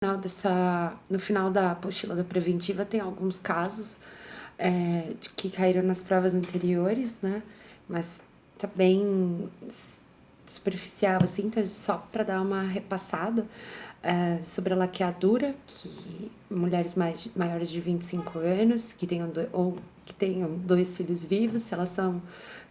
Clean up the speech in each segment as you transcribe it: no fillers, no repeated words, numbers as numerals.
No final da apostila da preventiva tem alguns casos que caíram nas provas anteriores, né? Mas tá bem superficial, assim, tá só para dar uma repassada sobre a laqueadura, que mulheres maiores de 25 anos, ou que tenham 2 filhos vivos, se elas são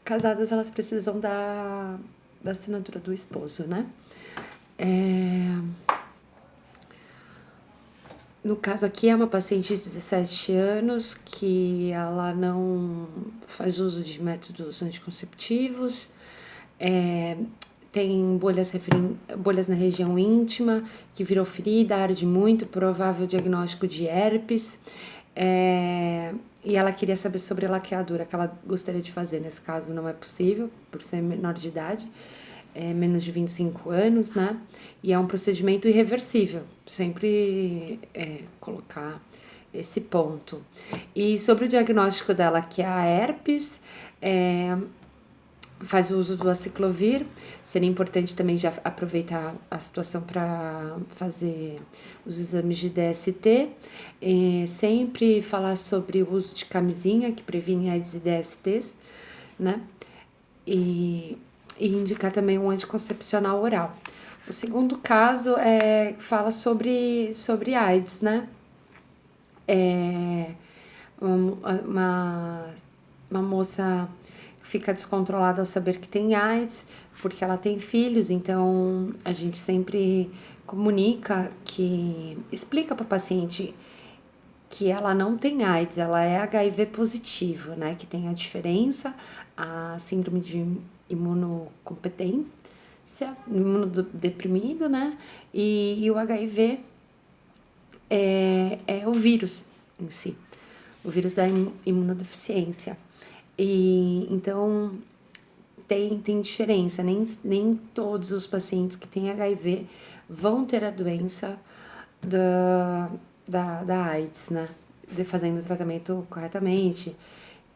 casadas, elas precisam da assinatura do esposo, né? No caso aqui é uma paciente de 17 anos que ela não faz uso de métodos anticonceptivos, é, tem bolhas na região íntima, que virou ferida, arde muito, provável diagnóstico de herpes, e ela queria saber sobre a laqueadura que ela gostaria de fazer. Nesse caso não é possível, por ser menor de idade, menos de 25 anos, né? E é um procedimento irreversível, sempre colocar esse ponto. E sobre o diagnóstico dela, que é a herpes, faz o uso do aciclovir. Seria importante também já aproveitar a situação para fazer os exames de DST. Sempre falar sobre o uso de camisinha, que previne AIDS e DSTs, né? E indicar também um anticoncepcional oral. O segundo caso fala sobre AIDS, né? Uma moça fica descontrolada ao saber que tem AIDS, porque ela tem filhos, então a gente sempre comunica, explica para a paciente que ela não tem AIDS, ela é HIV positivo, né? Que tem a diferença, a síndrome de imunocompetência, imunodeprimido, né? E o HIV é o vírus em si, o vírus da imunodeficiência. E então tem diferença, nem todos os pacientes que têm HIV vão ter a doença da AIDS, né? Fazendo o tratamento corretamente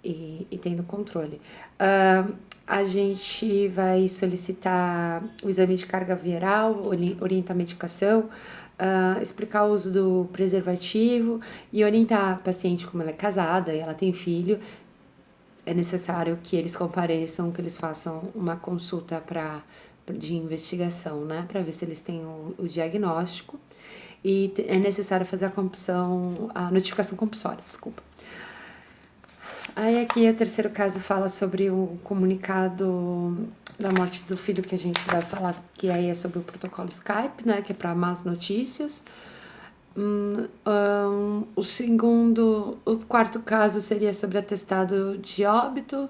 e tendo controle. A gente vai solicitar o exame de carga viral, orientar a medicação, explicar o uso do preservativo e orientar a paciente, como ela é casada e ela tem filho, é necessário que eles compareçam, que eles façam uma consulta de investigação, né, para ver se eles têm o diagnóstico. E é necessário fazer a notificação compulsória, desculpa. Aí aqui o terceiro caso fala sobre o comunicado da morte do filho, que a gente vai falar, que aí é sobre o protocolo Skype, né, que é para más notícias. O quarto caso seria sobre atestado de óbito,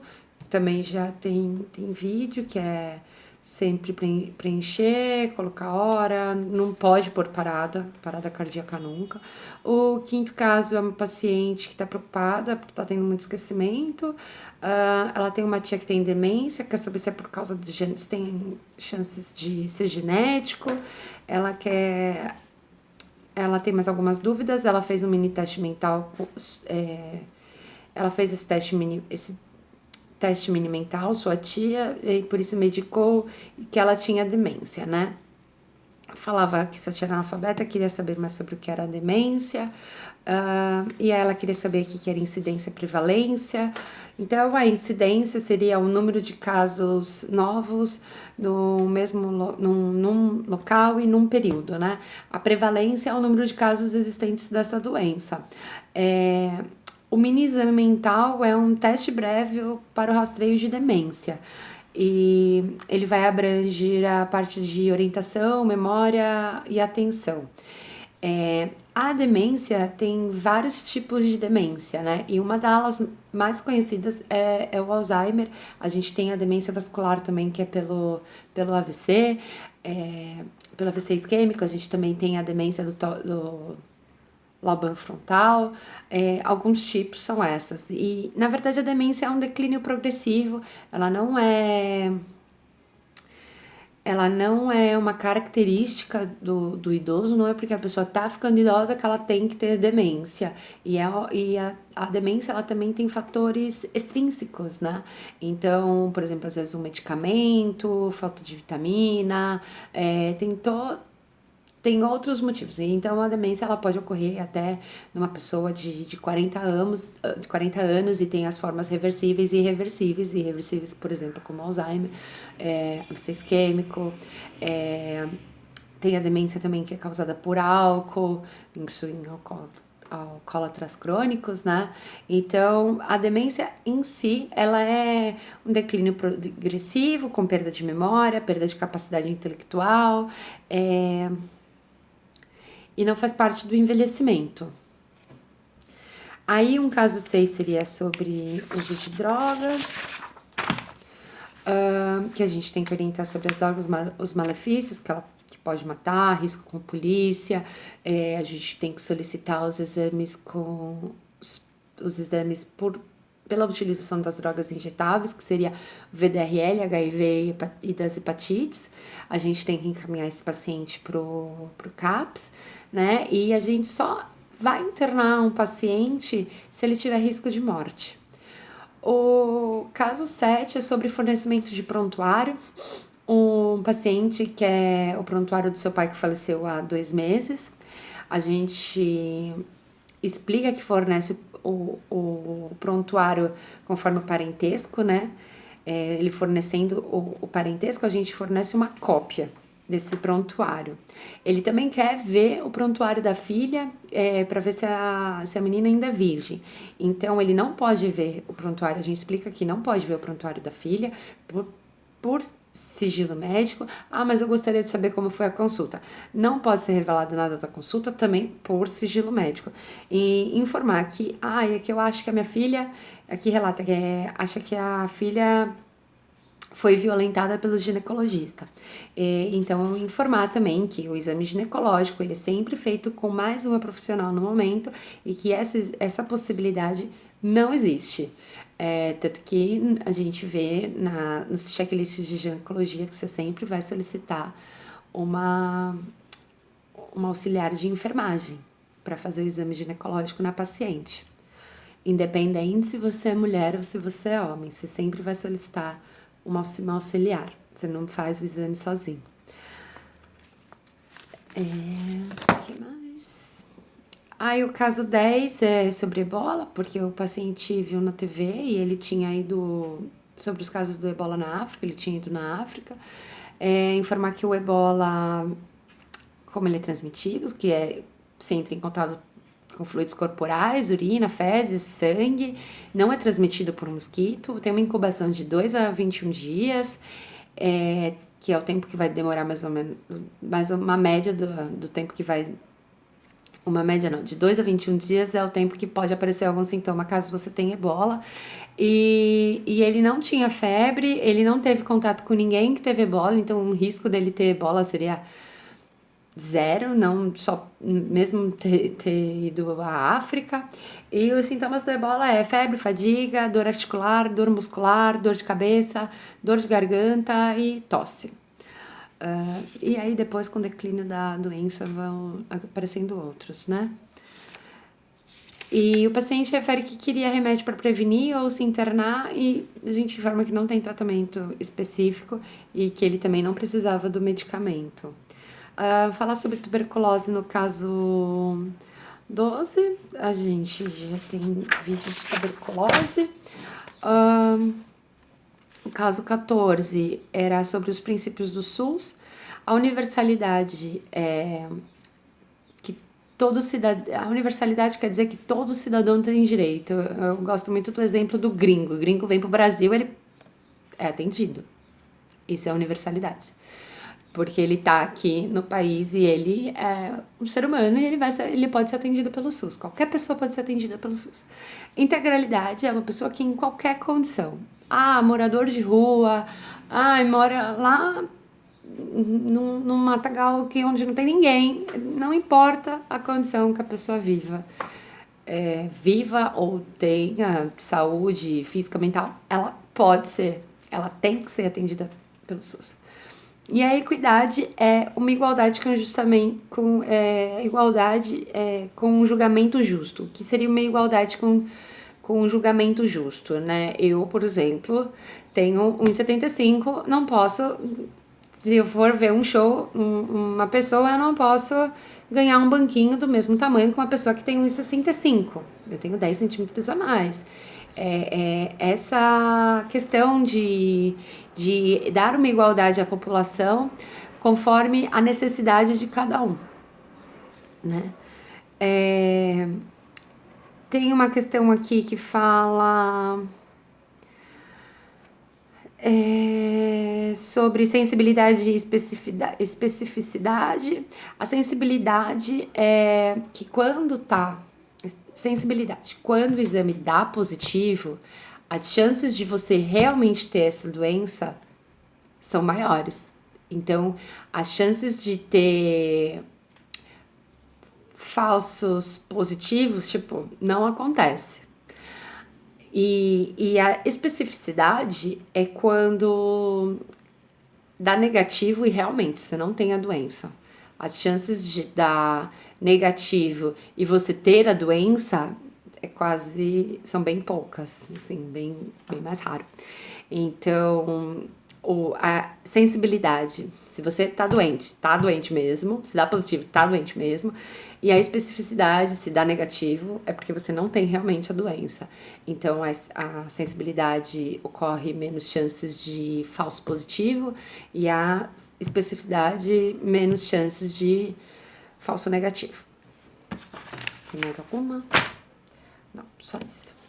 também já tem vídeo, que é sempre preencher, colocar hora, não pode pôr parada cardíaca nunca. O quinto caso é uma paciente que está preocupada porque está tendo muito esquecimento, ela tem uma tia que tem demência, quer saber se é por causa de se tem chances de ser genético, ela tem mais algumas dúvidas, ela fez um mini teste mental, ela fez esse teste mini mental, sua tia, e por isso medicou que ela tinha demência, né? Falava que sua tia era analfabeta, queria saber mais sobre o que era a demência, e ela queria saber o que era incidência e prevalência. Então, a incidência seria o número de casos novos num local e num período, né? A prevalência é o número de casos existentes dessa doença. O mini exame mental é um teste breve para o rastreio de demência. E ele vai abranger a parte de orientação, memória e atenção. A demência tem vários tipos de demência, né? E uma das mais conhecidas é o Alzheimer. A gente tem a demência vascular também, que é pelo AVC, pelo AVC isquêmico. A gente também tem a demência do lobo frontal, alguns tipos são essas. E, na verdade, a demência é um declínio progressivo, ela não é uma característica do idoso, não é porque a pessoa tá ficando idosa que ela tem que ter demência. A demência, ela também tem fatores extrínsecos, né? Então, por exemplo, às vezes um medicamento, falta de vitamina, tem outros motivos. Então, a demência ela pode ocorrer até numa pessoa de 40 anos e tem as formas reversíveis e irreversíveis. Irreversíveis, por exemplo, como Alzheimer, AVC isquêmico, tem a demência também que é causada por álcool, isso em alcoólatras crônicos, né? Então, a demência em si, ela é um declínio progressivo, com perda de memória, perda de capacidade intelectual, e não faz parte do envelhecimento. Aí, um caso 6 seria sobre uso de drogas, que a gente tem que orientar sobre as drogas, os malefícios que pode matar, risco com polícia, a gente tem que solicitar os exames pela utilização das drogas injetáveis, que seria VDRL, HIV e das hepatites. A gente tem que encaminhar esse paciente pro CAPS, né? E a gente só vai internar um paciente se ele tiver risco de morte. O caso 7 é sobre fornecimento de prontuário. Um paciente que é o prontuário do seu pai que faleceu há 2 meses. A gente explica que fornece o prontuário conforme o parentesco, né? Ele fornecendo o parentesco, a gente fornece uma cópia desse prontuário. Ele também quer ver o prontuário da filha para ver se a menina ainda é virgem. Então, ele não pode ver o prontuário, a gente explica que não pode ver o prontuário da filha por sigilo médico. Mas eu gostaria de saber como foi a consulta. Não pode ser revelado nada da consulta, também por sigilo médico. E informar que, é que eu acho que a minha filha, aqui relata que acha que a filha foi violentada pelo ginecologista. Então, informar também que o exame ginecológico ele é sempre feito com mais uma profissional no momento e que essa possibilidade não existe. Tanto que a gente vê nos checklists de ginecologia que você sempre vai solicitar uma auxiliar de enfermagem para fazer o exame ginecológico na paciente. Independente se você é mulher ou se você é homem, você sempre vai solicitar uma auxiliar. Você não faz o exame sozinho. O que mais? O caso 10 é sobre ebola, porque o paciente viu na TV e ele tinha ido sobre os casos do ebola na África, ele tinha ido na África. Informar que o ebola, como ele é transmitido, que você entra em contato com fluidos corporais, urina, fezes, sangue, não é transmitido por um mosquito, tem uma incubação de 2 a 21 dias, que é o tempo que vai demorar mais ou menos, uma média do tempo que vai, uma média não, de 2 a 21 dias é o tempo que pode aparecer algum sintoma caso você tenha ebola, e ele não tinha febre, ele não teve contato com ninguém que teve ebola, então o risco dele ter ebola seria 0, não só mesmo ter ido à África. E os sintomas da ebola é febre, fadiga, dor articular, dor muscular, dor de cabeça, dor de garganta e tosse. E aí depois com o declínio da doença vão aparecendo outros, né? E o paciente refere que queria remédio para prevenir ou se internar e a gente informa que não tem tratamento específico e que ele também não precisava do medicamento. Falar sobre tuberculose no caso 12, a gente já tem vídeo de tuberculose. O caso 14 era sobre os princípios do SUS. A universalidade que a universalidade quer dizer que todo cidadão tem direito. Eu gosto muito do exemplo do gringo. O gringo vem pro Brasil, ele é atendido. Isso é universalidade. Porque ele tá aqui no país e ele é um ser humano e ele pode ser atendido pelo SUS. Qualquer pessoa pode ser atendida pelo SUS. Integralidade é uma pessoa que em qualquer condição. Morador de rua, mora lá num matagal onde não tem ninguém. Não importa a condição que a pessoa viva. Viva ou tenha saúde física, mental, ela tem que ser atendida pelo SUS. E a equidade é uma igualdade com um julgamento justo. O que seria uma igualdade com um julgamento justo, né? Eu, por exemplo, tenho 1,75, não posso Se eu for ver um show, uma pessoa, eu não posso ganhar um banquinho do mesmo tamanho que uma pessoa que tem 1,65. Eu tenho 10 centímetros a mais. Essa questão de dar uma igualdade à população conforme a necessidade de cada um, né? Tem uma questão aqui que fala sobre sensibilidade e especificidade. A sensibilidade é que quando o exame dá positivo, as chances de você realmente ter essa doença são maiores. Então, as chances de ter falsos positivos, tipo, não acontece. E a especificidade é quando dá negativo e realmente você não tem a doença. As chances de dar negativo e você ter a doença são bem poucas, assim, bem mais raro. Então, a sensibilidade, se você tá doente mesmo, se dá positivo, tá doente mesmo, e a especificidade, se dá negativo, é porque você não tem realmente a doença. Então, a sensibilidade ocorre menos chances de falso positivo e a especificidade menos chances de falso negativo. Tem mais alguma? Não, só isso.